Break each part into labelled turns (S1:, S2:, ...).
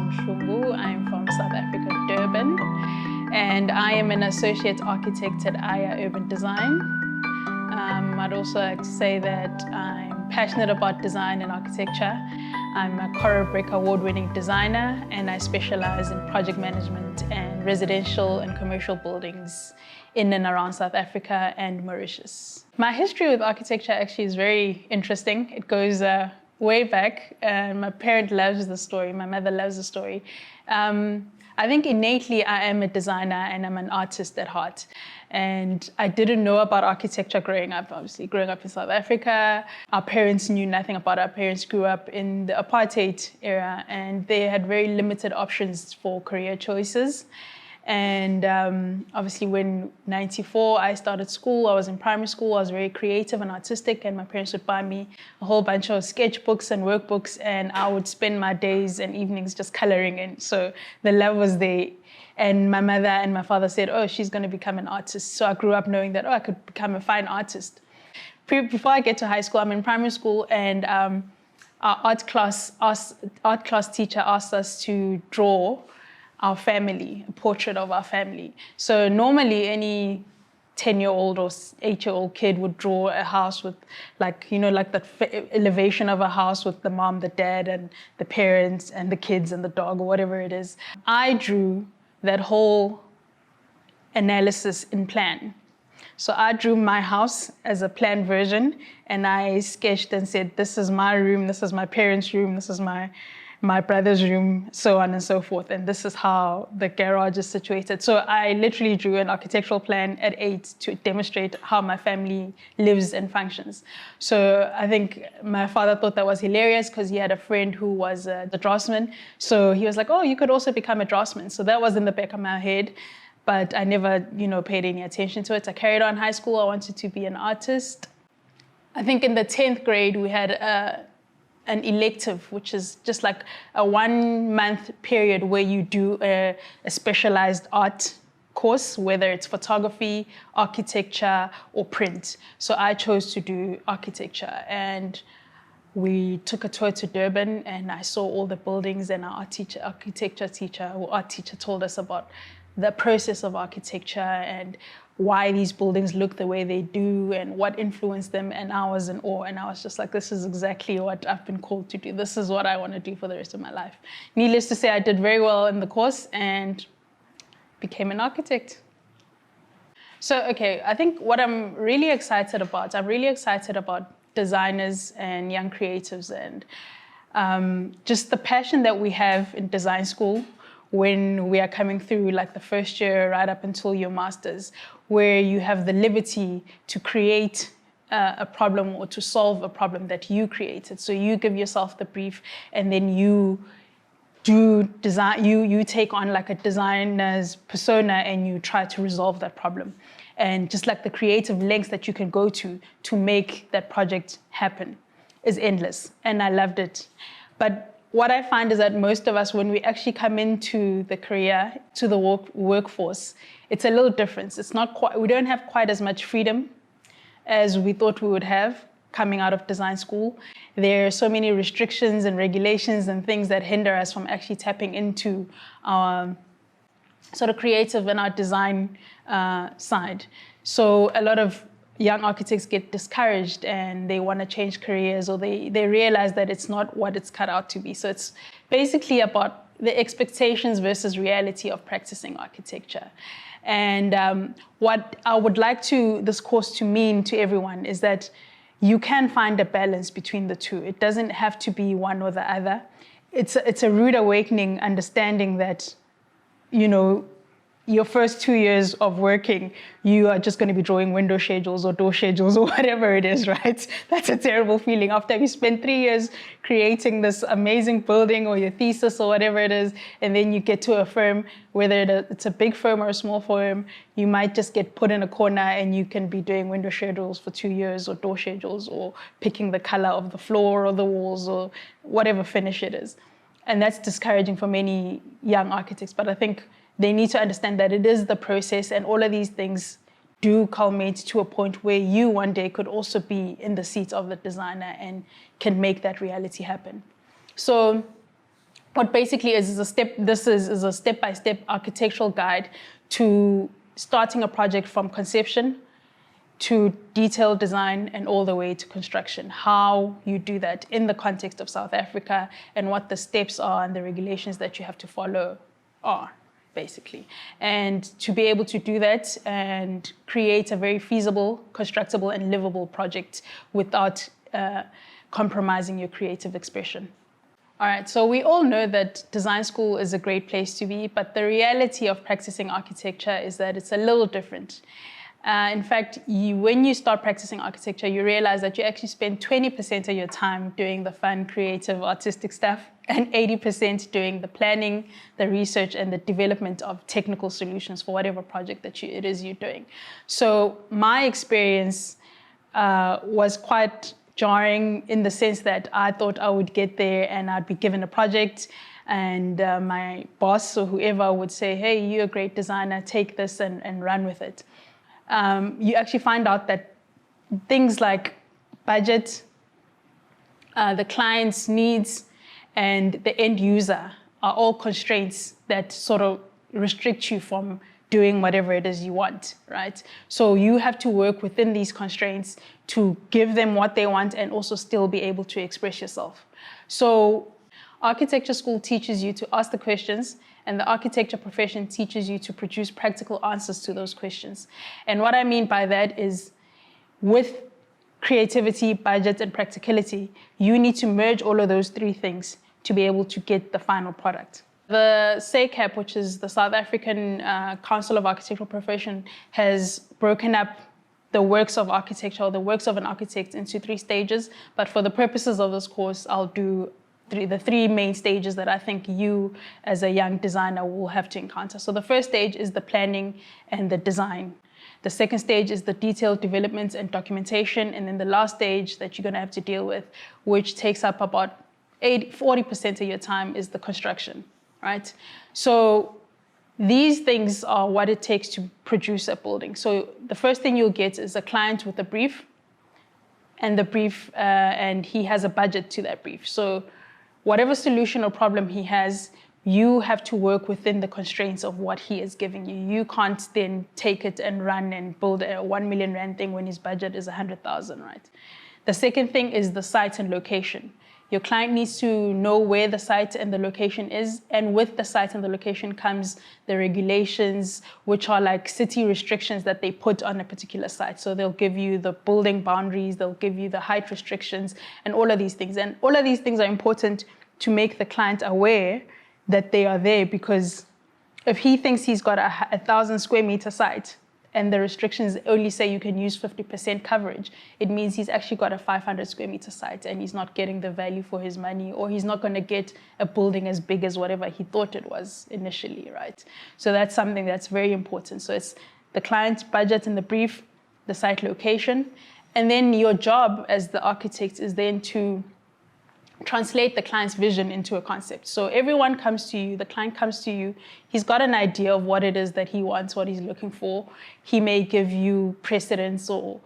S1: Mshumbu. I'm from South Africa, Durban, and I am an associate architect at Aya Urban Design. I'd also like to say that I'm passionate about design and architecture. I'm a Coral Brick award-winning designer, and I specialize in project management and residential and commercial buildings in and around South Africa and Mauritius. My history with architecture actually is very interesting. It goes way back. My parent loves the story. My mother loves the story. I think innately I am a designer and I'm an artist at heart. And I didn't know about architecture growing up. Obviously, growing up in South Africa, our parents knew nothing about it. Our parents grew up in the apartheid era and they had very limited options for career choices. And obviously when '94 I started school, I was in primary school, I was very creative and artistic, and my parents would buy me a whole bunch of sketchbooks and workbooks, and I would spend my days and evenings just coloring in. So the love was there. And my mother and my father said, oh, she's going to become an artist. So I grew up knowing that, oh, I could become a fine artist. Before I get to high school, I'm in primary school, and our art class teacher asked us to draw our family, a portrait of our family. So normally any 10-year-old or 8-year-old kid would draw a house with like the elevation of a house with the mom, the dad, and the parents, and the kids, and the dog, or whatever it is. I drew that whole analysis in plan. So I drew my house as a planned version, and I sketched and said, this is my room, this is my parents' room, this is my brother's room, so on and so forth. And this is how the garage is situated. So I literally drew an architectural plan at 8 to demonstrate how my family lives and functions. So I think my father thought that was hilarious because he had a friend who was a draftsman. So he was like, oh, you could also become a draftsman. So that was in the back of my head, but I never, paid any attention to it. I carried on high school. I wanted to be an artist. I think in the 10th grade, we had an elective, which is just like a 1-month period where you do a specialized art course, whether it's photography, architecture, or print. So I chose to do architecture, and we took a tour to Durban, and I saw all the buildings, and our art teacher told us about the process of architecture and why these buildings look the way they do and what influenced them, and I was in awe, and I was just like, this is exactly what I've been called to do. This is what I want to do for the rest of my life. Needless to say, I did very well in the course and became an architect. So, okay, I think what I'm really excited about designers and young creatives, and just the passion that we have in design school when we are coming through like the first year right up until your master's, where you have the liberty to create a problem or to solve a problem that you created. So you give yourself the brief, and then you do design, you take on like a designer's persona and you try to resolve that problem. And just like the creative lengths that you can go to make that project happen is endless. And I loved it. But what I find is that most of us, when we actually come into the career, to the workforce, it's a little different. It's not quite, we don't have quite as much freedom as we thought we would have coming out of design school. There are so many restrictions and regulations and things that hinder us from actually tapping into our sort of creative and our design side. So a lot of young architects get discouraged and they want to change careers, or they realize that it's not what it's cut out to be. So it's basically about the expectations versus reality of practicing architecture. And what I would like this course to mean to everyone is that you can find a balance between the two. It doesn't have to be one or the other. It's a rude awakening, understanding that, your first 2 years of working, you are just going to be drawing window schedules or door schedules or whatever it is, right? That's a terrible feeling. After you spend 3 years creating this amazing building or your thesis or whatever it is, and then you get to a firm, whether it's a big firm or a small firm, you might just get put in a corner and you can be doing window schedules for 2 years or door schedules or picking the color of the floor or the walls or whatever finish it is. And that's discouraging for many young architects, but I think they need to understand that it is the process, and all of these things do culminate to a point where you one day could also be in the seat of the designer and can make that reality happen. So what basically is a step, this is a step-by-step architectural guide to starting a project from conception to detailed design and all the way to construction. How you do that in the context of South Africa and what the steps are and the regulations that you have to follow are, basically. And to be able to do that and create a very feasible, constructible and livable project without compromising your creative expression. All right, so we all know that design school is a great place to be, but the reality of practicing architecture is that it's a little different. In fact, when you start practicing architecture, you realize that you actually spend 20% of your time doing the fun, creative, artistic stuff, and 80% doing the planning, the research, and the development of technical solutions for whatever project that it is you're doing. So my experience was quite jarring in the sense that I thought I would get there and I'd be given a project and my boss or whoever would say, hey, you're a great designer, take this and run with it. You actually find out that things like budget, the client's needs, and the end user are all constraints that sort of restrict you from doing whatever it is you want, right? So you have to work within these constraints to give them what they want and also still be able to express yourself. So architecture school teaches you to ask the questions, and the architecture profession teaches you to produce practical answers to those questions. And what I mean by that is, with creativity, budget, and practicality, you need to merge all of those three things to be able to get the final product. The SACAP, which is the South African Council of Architectural Profession, has broken up the works of architecture, or the works of an architect, into 3 stages. But for the purposes of this course, I'll do the 3 main stages that I think you as a young designer will have to encounter. So the first stage is the planning and the design. The second stage is the detailed development and documentation. And then the last stage that you're going to have to deal with, which takes up about 40% of your time, is the construction, right? So these things are what it takes to produce a building. So the first thing you'll get is a client with a brief, and and he has a budget to that brief. So whatever solution or problem he has, you have to work within the constraints of what he is giving you. You can't then take it and run and build a 1 million rand thing when his budget is 100,000, right? The second thing is the site and location. Your client needs to know where the site and the location is, and with the site and the location comes the regulations, which are like city restrictions that they put on a particular site. So they'll give you the building boundaries, they'll give you the height restrictions, and all of these things. And all of these things are important to make the client aware that they are there, because if he thinks he's got a 1,000 square meter site, and the restrictions only say you can use 50% coverage, it means he's actually got a 500 square meter site and he's not getting the value for his money, or he's not going to get a building as big as whatever he thought it was initially, right? So that's something that's very important. So it's the client's budget and the brief, the site location, and then your job as the architect is then to translate the client's vision into a concept. So everyone comes to you, the client comes to you, he's got an idea of what it is that he wants, what he's looking for. He may give you precedents or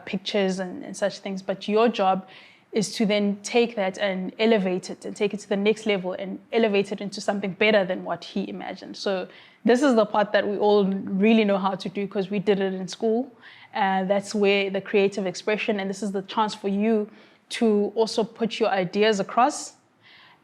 S1: pictures and such things, but your job is to then take that and elevate it and take it to the next level and elevate it into something better than what he imagined. So this is the part that we all really know how to do because we did it in school. That's where the creative expression, and this is the chance for you to also put your ideas across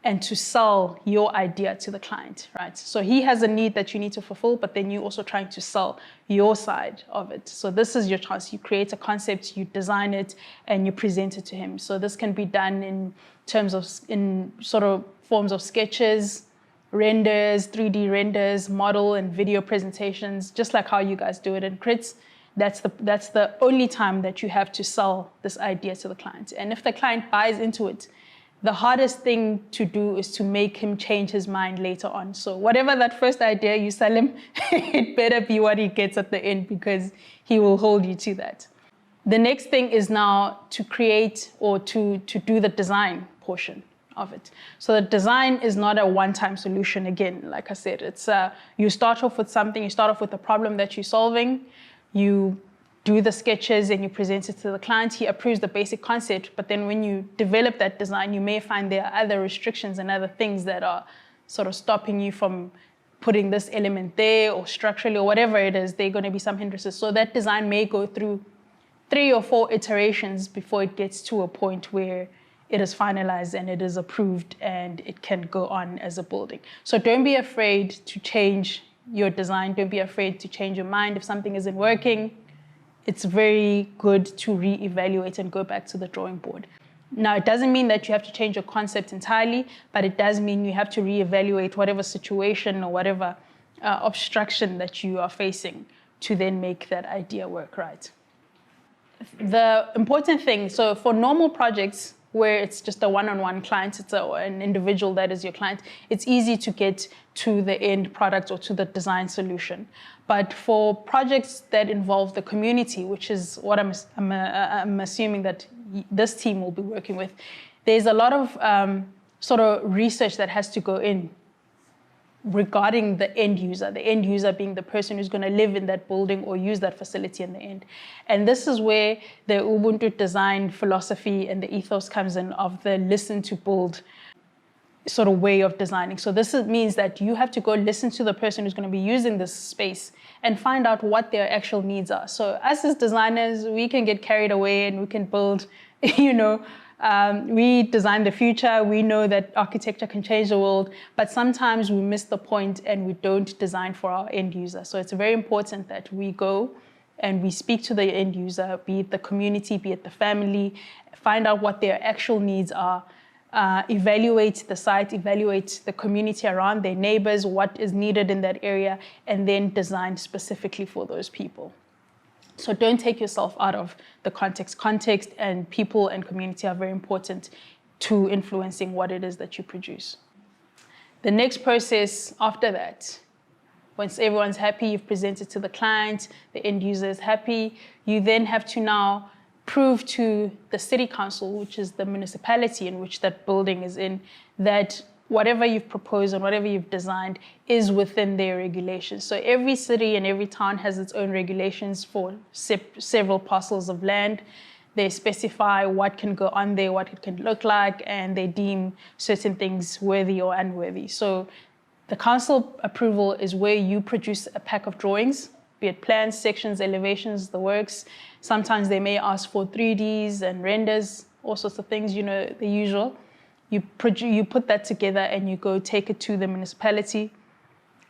S1: and to sell your idea to the client, right? So he has a need that you need to fulfill, but then you're also trying to sell your side of it. So this is your chance. You create a concept, you design it, and you present it to him. So this can be done in terms of, in sort of forms of sketches, renders, 3D renders, model and video presentations, just like how you guys do it in crits. That's the only time that you have to sell this idea to the client. And if the client buys into it, the hardest thing to do is to make him change his mind later on. So whatever that first idea you sell him, it better be what he gets at the end, because he will hold you to that. The next thing is now to create or to do the design portion of it. So the design is not a one-time solution. Again, like I said, it's you start off with something, you start off with a problem that you're solving, you do the sketches and you present it to the client. He approves the basic concept, but then when you develop that design, you may find there are other restrictions and other things that are sort of stopping you from putting this element there, or structurally, or whatever it is, there are going to be some hindrances. So that design may go through 3 or 4 iterations before it gets to a point where it is finalized and it is approved and it can go on as a building. So don't be afraid to change your design. Don't be afraid to change your mind. If something isn't working, it's very good to reevaluate and go back to the drawing board. Now, it doesn't mean that you have to change your concept entirely, but it does mean you have to reevaluate whatever situation or whatever obstruction that you are facing to then make that idea work right. The important thing, so for normal projects where it's just a one-on-one client, it's an individual that is your client, it's easy to get to the end product or to the design solution. But for projects that involve the community, which is what I'm assuming that this team will be working with, there's a lot of sort of research that has to go in regarding the end user being the person who's going to live in that building or use that facility in the end. And this is where the Ubuntu design philosophy and the ethos comes in, of the listen to build sort of way of designing. So this means that you have to go listen to the person who's going to be using this space and find out what their actual needs are. So us as designers, we can get carried away and we can build, we design the future. We know that architecture can change the world, but sometimes we miss the point and we don't design for our end user. So it's very important that we go and we speak to the end user, be it the community, be it the family, find out what their actual needs are, evaluate the site, evaluate the community around, their neighbors, what is needed in that area, and then design specifically for those people. So don't take yourself out of the context. Context and people and community are very important to influencing what it is that you produce. The next process after that, once everyone's happy, you've presented to the client, the end user is happy, you then have to now prove to the city council, which is the municipality in which that building is in, that whatever you've proposed and whatever you've designed is within their regulations. So every city and every town has its own regulations for several parcels of land. They specify what can go on there, what it can look like, and they deem certain things worthy or unworthy. So the council approval is where you produce a pack of drawings, be it plans, sections, elevations, the works. Sometimes they may ask for 3Ds and renders, all sorts of things, the usual. You put that together and you go take it to the municipality,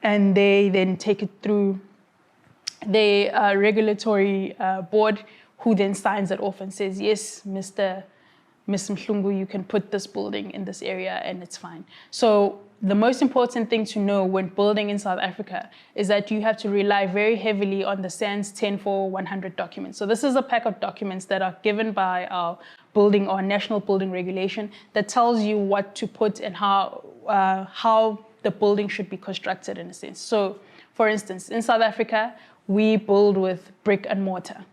S1: and they then take it through the regulatory board, who then signs it off and says, yes, Ms. Mhlungu, you can put this building in this area and it's fine. So the most important thing to know when building in South Africa is that you have to rely very heavily on the SANS 10-4-100 documents. So this is a pack of documents that are given by our building or national building regulation that tells you what to put and how the building should be constructed in a sense. So for instance, in South Africa, we build with brick and mortar.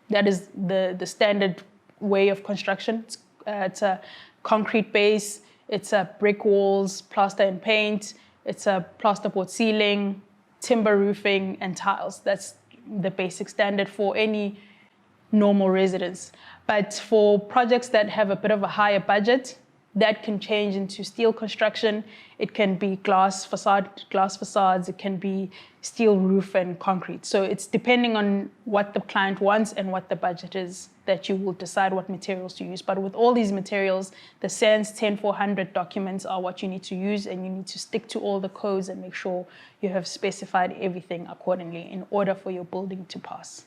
S1: That is the standard way of construction. It's a concrete base, it's a brick walls, plaster and paint, it's a plasterboard ceiling, timber roofing, and tiles. That's the basic standard for any normal residence. But for projects that have a bit of a higher budget, that can change into steel construction. It can be glass facades, it can be steel roof and concrete. So it's depending on what the client wants and what the budget is that you will decide what materials to use. But with all these materials, the SANS 10-400 documents are what you need to use, and you need to stick to all the codes and make sure you have specified everything accordingly in order for your building to pass.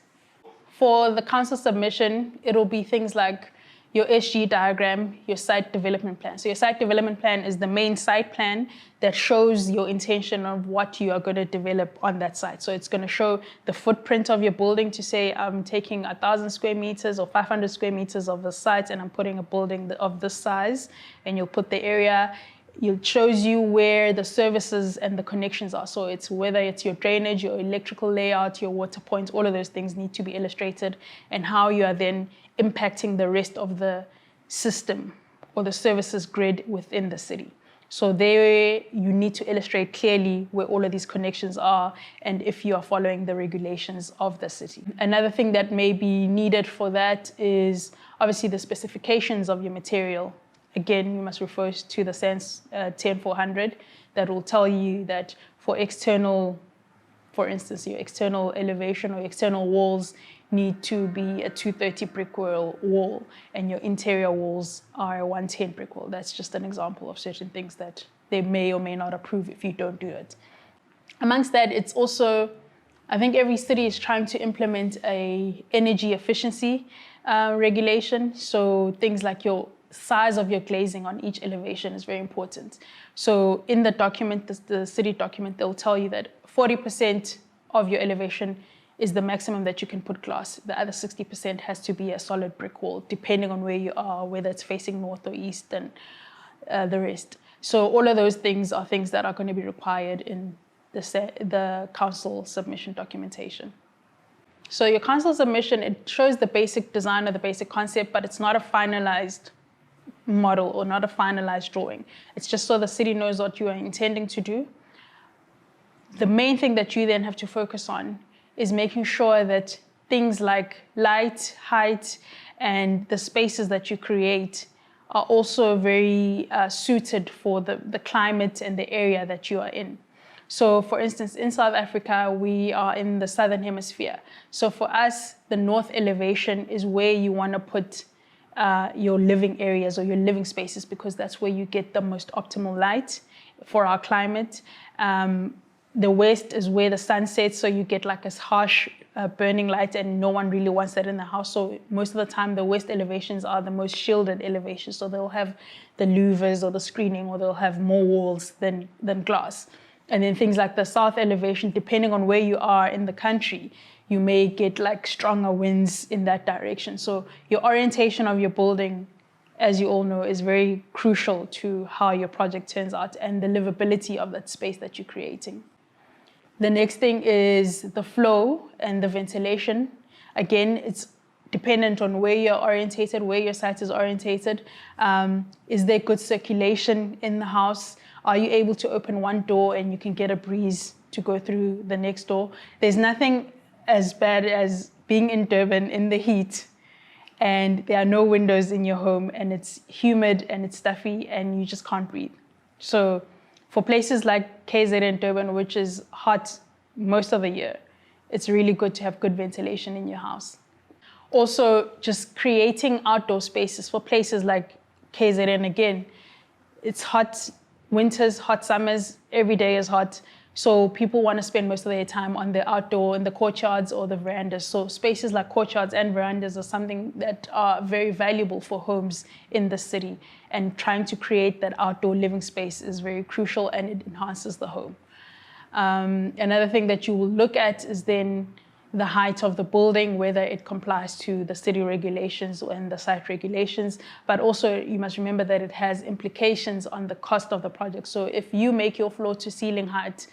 S1: For the council submission, it'll be things like your SG diagram, your site development plan. So your site development plan is the main site plan that shows your intention of what you are going to develop on that site. So it's going to show the footprint of your building to say, I'm taking 1,000 square meters or 500 square meters of the site and I'm putting a building of this size, and you'll put the area. It shows you where the services and the connections are. So it's whether it's your drainage, your electrical layout, your water points, all of those things need to be illustrated, and how you are then impacting the rest of the system or the services grid within the city. So there you need to illustrate clearly where all of these connections are and if you are following the regulations of the city. Another thing that may be needed for that is obviously the specifications of your material again, you must refer to the SENS 10400 that will tell you that for external, for instance, your external elevation or external walls need to be a 230 brick wall and your interior walls are a 110 brick wall. That's just an example of certain things that they may or may not approve if you don't do it. Amongst that, it's also, I think every city is trying to implement a energy efficiency regulation. So things like your size of your glazing on each elevation is very important. So in the document, the city document, they'll tell you that 40% of your elevation is the maximum that you can put glass. The other 60% has to be a solid brick wall, depending on where you are, whether it's facing north or east and the rest. So all of those things are things that are going to be required in the council submission documentation. So your council submission, it shows the basic design or the basic concept, but it's not a finalized model or not a finalized drawing. It's just so the city knows what you are intending to do. The main thing that you then have to focus on is making sure that things like light, height, and the spaces that you create are also very suited for the climate and the area that you are in. So for instance, in South Africa, we are in the southern hemisphere. So for us, the north elevation is where you want to put your living areas or your living spaces, because that's where you get the most optimal light for our climate. The west is where the sun sets, so you get like a harsh burning light, and no one really wants that in the house. So most of the time, the west elevations are the most shielded elevations. So they'll have the louvers or the screening, or they'll have more walls than glass. And then things like the south elevation, depending on where you are in the country, you may get like stronger winds in that direction. So your orientation of your building, as you all know, is very crucial to how your project turns out and the livability of that space that you're creating. The next thing is the flow and the ventilation. Again, it's dependent on where you're orientated, where your site is orientated. Is there good circulation in the house? Are you able to open one door and you can get a breeze to go through the next door? There's nothing as bad as being in Durban in the heat and there are no windows in your home and it's humid and it's stuffy and you just can't breathe. So for places like KZN and Durban, which is hot most of the year, it's really good to have good ventilation in your house. Also, just creating outdoor spaces for places like KZN, again, it's hot winters, hot summers, every day is hot. So people want to spend most of their time on the outdoor, in the courtyards or the verandas. So spaces like courtyards and verandas are something that are very valuable for homes in the city. And trying to create that outdoor living space is very crucial and it enhances the home. Another thing that you will look at is then the height of the building, whether it complies to the city regulations and the site regulations, but also you must remember that it has implications on the cost of the project. So if you make your floor to ceiling height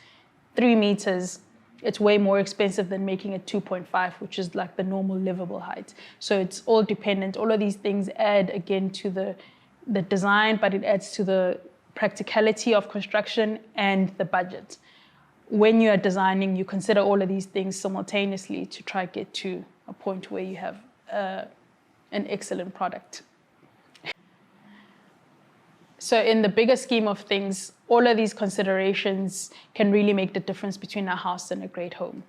S1: 3 meters, it's way more expensive than making it 2.5, which is like the normal livable height. So it's all dependent. All of these things add again to the design, but it adds to the practicality of construction and the budget. When you are designing, you consider all of these things simultaneously to try to get to a point where you have an excellent product. So in the bigger scheme of things, all of these considerations can really make the difference between a house and a great home.